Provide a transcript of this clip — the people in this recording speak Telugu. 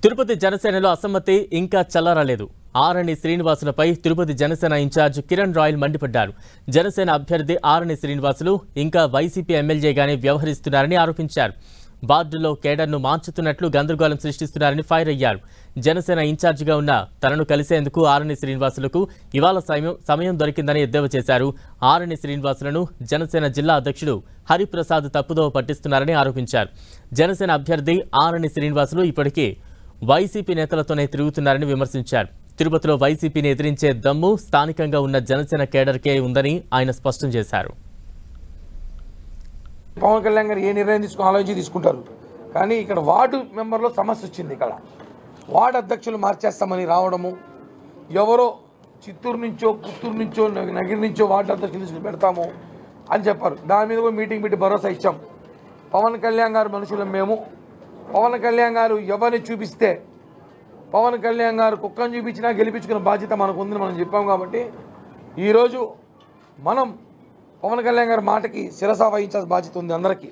తిరుపతి జనసేనలో అసమ్మతి ఇంకా చల్లారలేదు. ఆరణి శ్రీనివాసులపై తిరుపతి జనసేన ఇన్ఛార్జ్ కిరణ్ రాయల్ మండిపడ్డారు. జనసేన అభ్యర్థి ఆరణి శ్రీనివాసులు ఇంకా వైసీపీ ఎమ్మెల్యేగానే వ్యవహరిస్తున్నారని ఆరోపించారు. వార్డులో కేడర్ను మార్చుతున్నట్లు గందరగోళం సృష్టిస్తున్నారని ఫైర్ అయ్యారు. జనసేన ఇన్ఛార్జిగా ఉన్న తనను కలిసేందుకు ఆరణి శ్రీనివాసులకు ఇవాళ సమయం దొరికిందని ఎద్దేవా చేశారు. ఆరణి శ్రీనివాసులను జనసేన జిల్లా అధ్యక్షుడు హరిప్రసాద్ తప్పుదోవ పట్టిస్తున్నారని ఆరోపించారు. జనసేన అభ్యర్థి ఆరణి శ్రీనివాసులు ఇప్పటికే వైసీపీ నేతలతోనే తిరుగుతున్నారని విమర్శించారు. తిరుపతిలో వైసీపీని ఎదిరించే దమ్ము స్థానికంగా ఉన్న జనసేన కేడర్కే ఉందని ఆయన స్పష్టం చేశారు. పవన్ కళ్యాణ్ గారు ఏ నిర్ణయం తీసుకుంటారు, కానీ ఇక్కడ వార్డు మెంబర్లో సమస్య వచ్చింది. ఇక్కడ వార్డు అధ్యక్షులు మార్చేస్తామని రావడము, ఎవరో చిత్తూరు నుంచో పుత్తూరు నుంచో నగిరి నుంచో వార్డు అధ్యక్షులు పెడతాము అని చెప్పారు. దాని మీద కూడా మీటింగ్ పెట్టి భరోసా ఇచ్చాం. పవన్ కళ్యాణ్ గారు మనుషులం మేము. పవన్ కళ్యాణ్ గారు ఎవరిని చూపిస్తే పవన్ కళ్యాణ్ గారు కుక్కను చూపించినా గెలిపించుకున్న బాధ్యత మనకు ఉందని మనం చెప్పాం. కాబట్టి ఈరోజు మనం పవన్ కళ్యాణ్ గారి మాటకి శిరస వహించాల్సిన బాధ్యత ఉంది అందరికీ.